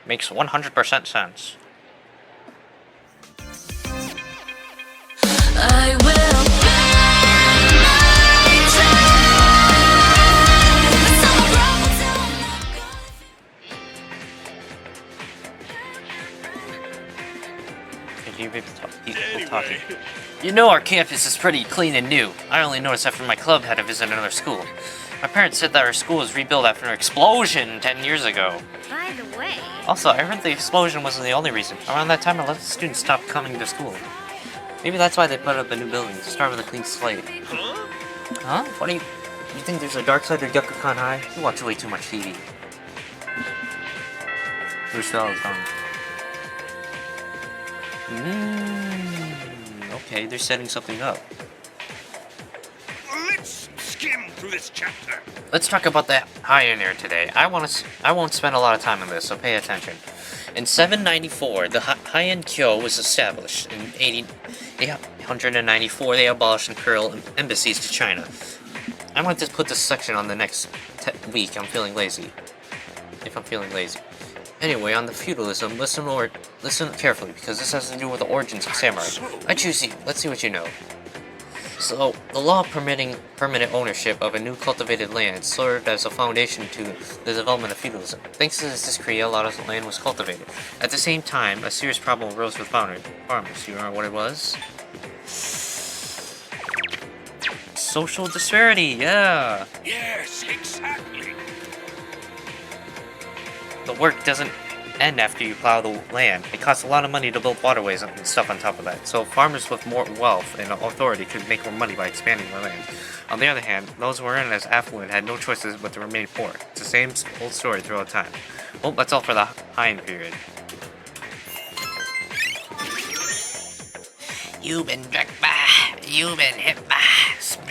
Makes 100% sense. I will bend Could you people talking? You know our campus is pretty clean and new. I only noticed after my club had to visit another school. My parents said that our school was rebuilt after an explosion 10 years ago. By the way... Also, I heard the explosion wasn't the only reason. Around that time, a lot of students stopped coming to school. Maybe that's why they put up a new building, to start with a clean slate. Huh? What do you think there's a dark side to Gyakukan High? You watch way too much TV. Who's the okay, they're setting something up. Let's skim through this chapter. Let's talk about the Pioneer today. I won't spend a lot of time on this, so pay attention. In 794, the Heian Kyo was established. In 894, they abolished imperial embassies to China. I want to put this section on the next week. If I'm feeling lazy. Anyway, on the feudalism, listen carefully, because this has to do with the origins of samurai. I choose you. Let's see what you know. So, the law permitting permanent ownership of a new cultivated land served as a foundation to the development of feudalism. Thanks to this decree, a lot of land was cultivated. At the same time, a serious problem arose with farmers. You remember what it was? Social disparity, yeah! Yes, exactly. The work doesn't end after you plow the land. It costs a lot of money to build waterways and stuff on top of that, so farmers with more wealth and authority could make more money by expanding their land. On the other hand, those who weren't as affluent had no choices but to remain poor. It's the same old story throughout time. Well, that's all for the Heian period. You've been struck by, you've been hit by, smooth.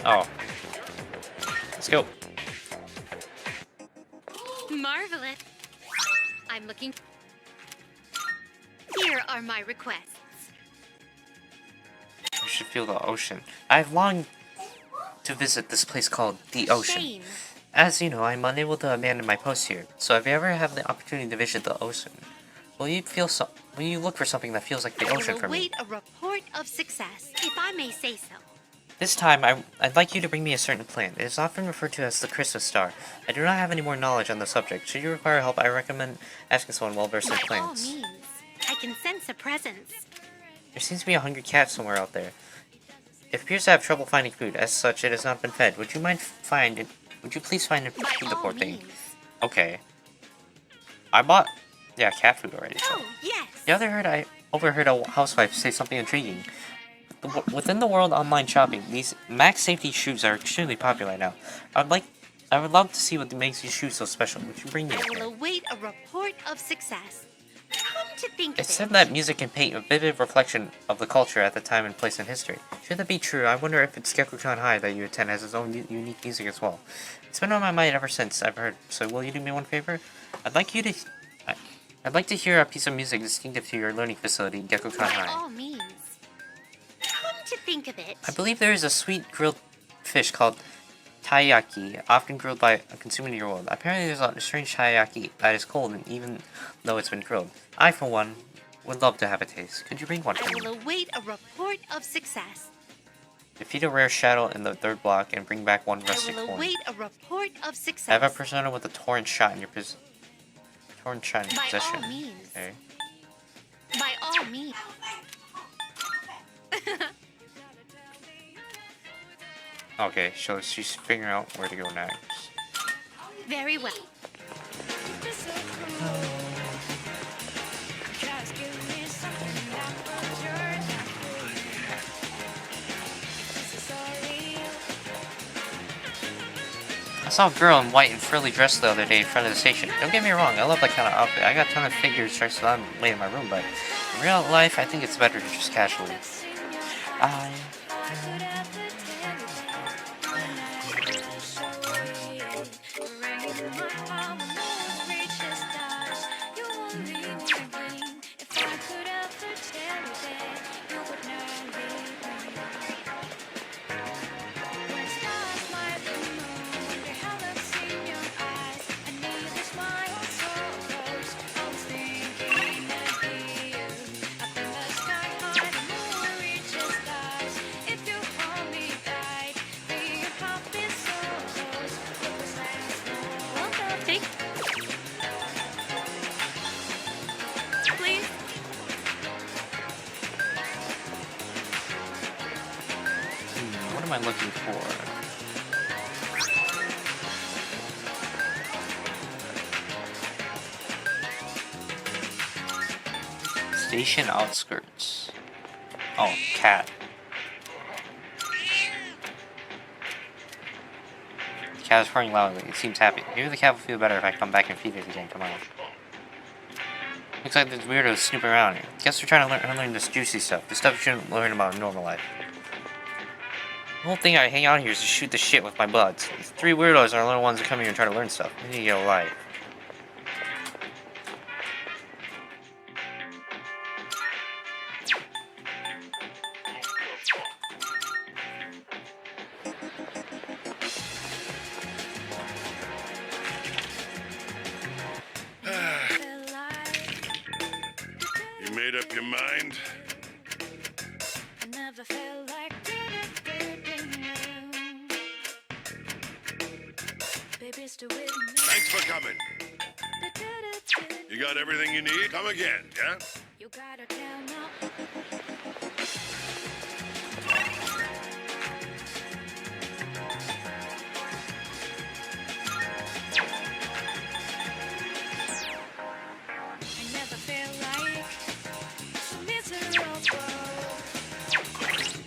Oh. Let's go. Marvelous. I'm looking... Here are my requests. You should feel the ocean. I've longed to visit this place called the ocean. Same. As you know, I'm unable to abandon my post here, so if you ever have the opportunity to visit the ocean, will you look for something that feels like the ocean for me? Await a report of success, if I may say so. This time, I'd like you to bring me a certain plant. It is often referred to as the Christmas star. I do not have any more knowledge on the subject. Should you require help, I recommend asking someone well-versed in By all plants. means, I can sense a presence. There seems to be a hungry cat somewhere out there. It appears to have trouble finding food. As such, it has not been fed. Would you please find and By feed the all poor thing? means. Okay. I bought, cat food already. So. Oh, yes. I overheard a housewife say something intriguing. Within the world online shopping, these max safety shoes are extremely popular now. I would love to see what makes these shoes so special. Would you bring me I a will pair? await a report of success. Come to think It's of said it. that music can paint a vivid reflection of the culture at the time and place in history. Should that be true, I wonder if it's Gyakukan High that you attend has its own unique music as well. It's been on my mind ever since I've heard, so will you do me one favor? I'd like to hear a piece of music distinctive to your learning facility, Gyakukan By High. all means. Come to think of it. I believe there is a sweet grilled fish called taiyaki, often grilled by a consumer in your world. Apparently there's a strange taiyaki that is cold and even though it's been grilled. I, for one, would love to have a taste. Could you bring one I for will me? await a report of success. Defeat a rare shadow in the third block and bring back one I rustic will coin. await a report of success. Have a persona with a torrent shot in your By possession. all means. Okay. By all means. Okay, so she's figuring out where to go next. Very well. I saw a girl in white and frilly dress the other day in front of the station. Don't get me wrong, I love that kind of outfit. I got a ton of figures dressed so I'm late in my room, but in real life, I think it's better to just casually. am I looking for? Station outskirts. Oh, cat. The cat is purring loudly. It seems happy. Maybe the cat will feel better if I come back and feed it again tomorrow. Looks like there's weirdos snooping around here. Guess they're trying to learn this juicy stuff. The stuff you shouldn't learn about in normal life. The whole thing I hang out here is to shoot the shit with my buds. These 3 weirdos are the only ones that come here and try to learn stuff. I need to get a life. You made up your mind? I never felt like baby, still with me. Thanks for coming. You got everything you need? Come again, yeah? You gotta tell now. I never felt like so miserable.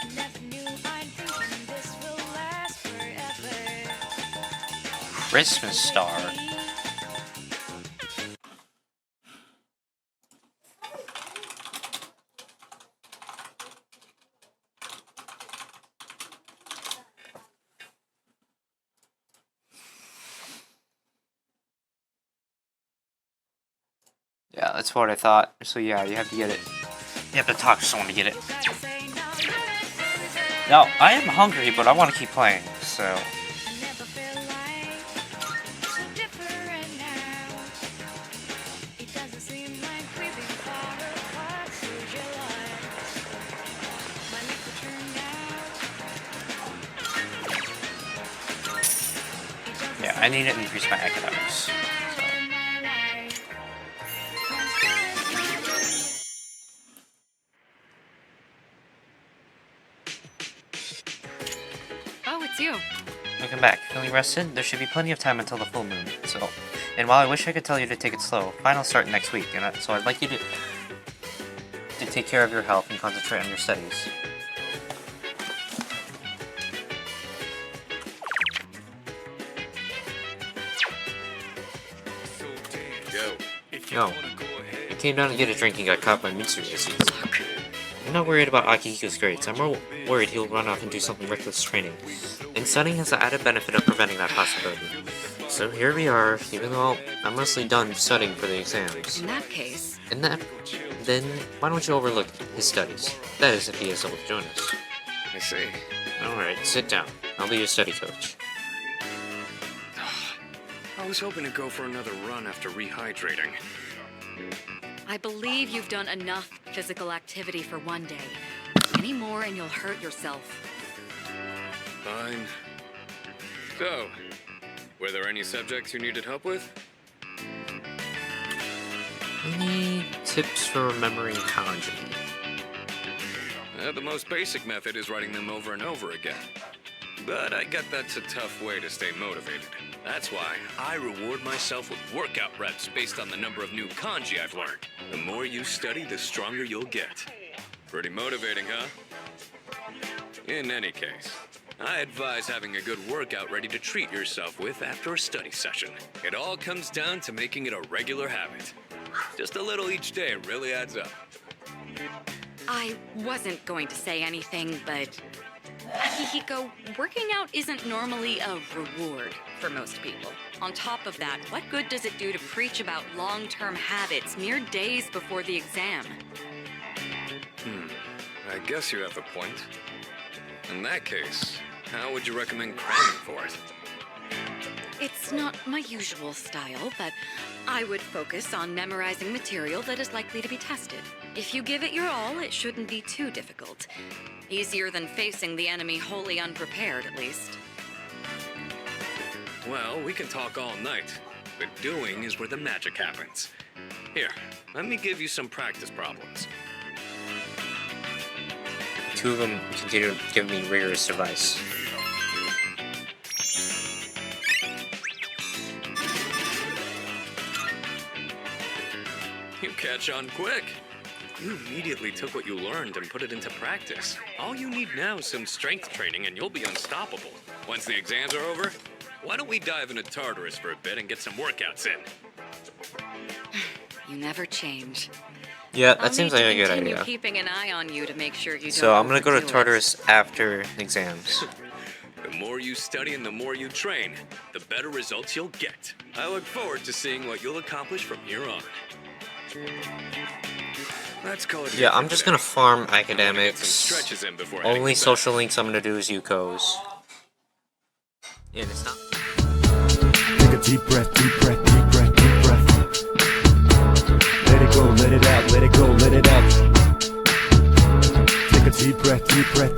I never knew I'm thinking this will last forever. Christmas star. Yeah, that's what I thought. So yeah, you have to get it. You have to talk to someone to get it. Now, I am hungry, but I want to keep playing, so... Yeah, I need to increase my academics. Oh, it's you. Welcome back. Feeling rested? There should be plenty of time until the full moon. So, and while I wish I could tell you to take it slow, finals start next week, and so I'd like you to take care of your health and concentrate on your studies. No. I came down to get a drink and got caught by Mitsuru-senpai. I'm not worried about Akihiko's grades. I'm more worried he'll run off and do something reckless training. And studying has the added benefit of preventing that possibility. So here we are, even though I'm mostly done studying for the exams. In that case... Then why don't you overlook his studies? That is if he is able to join us. I see. Alright, sit down. I'll be your study coach. I was hoping to go for another run after rehydrating. I believe you've done enough physical activity for one day. Any more and you'll hurt yourself. Fine. So, were there any subjects you needed help with? Any tips for remembering kanji? The most basic method is writing them over and over again. But I get that's a tough way to stay motivated. That's why I reward myself with workout reps based on the number of new kanji I've learned. The more you study, the stronger you'll get. Pretty motivating, huh? In any case, I advise having a good workout ready to treat yourself with after a study session. It all comes down to making it a regular habit. Just a little each day really adds up. I wasn't going to say anything, but... Akihiko, working out isn't normally a reward for most people. On top of that, what good does it do to preach about long-term habits mere days before the exam? I guess you have a point. In that case, how would you recommend cramming for it? It's not my usual style, but I would focus on memorizing material that is likely to be tested. If you give it your all, it shouldn't be too difficult. Easier than facing the enemy wholly unprepared, at least. Well, we can talk all night, but doing is where the magic happens. Here, let me give you some practice problems. Two of them continue to give me rigorous advice. You catch on quick. You immediately took what you learned and put it into practice. All you need now is some strength training and you'll be unstoppable. Once the exams are over, why don't we dive into Tartarus for a bit and get some workouts in? You never change. Yeah, I'll that seems need like to a good continue idea. keeping an eye on you to make sure you So don't I'm gonna go to overdo it. Tartarus after exams. The more you study and the more you train, the better results you'll get. I look forward to seeing what you'll accomplish from here on. Let's call it. Yeah, I'm just gonna farm Get some academics. stretches in before heading Only to bed. social links I'm gonna do is Yuko's. And it's not. Take a deep breath, deep breath, deep breath, deep breath. Let it go, let it out, let it go, let it out. Take a deep breath, deep breath,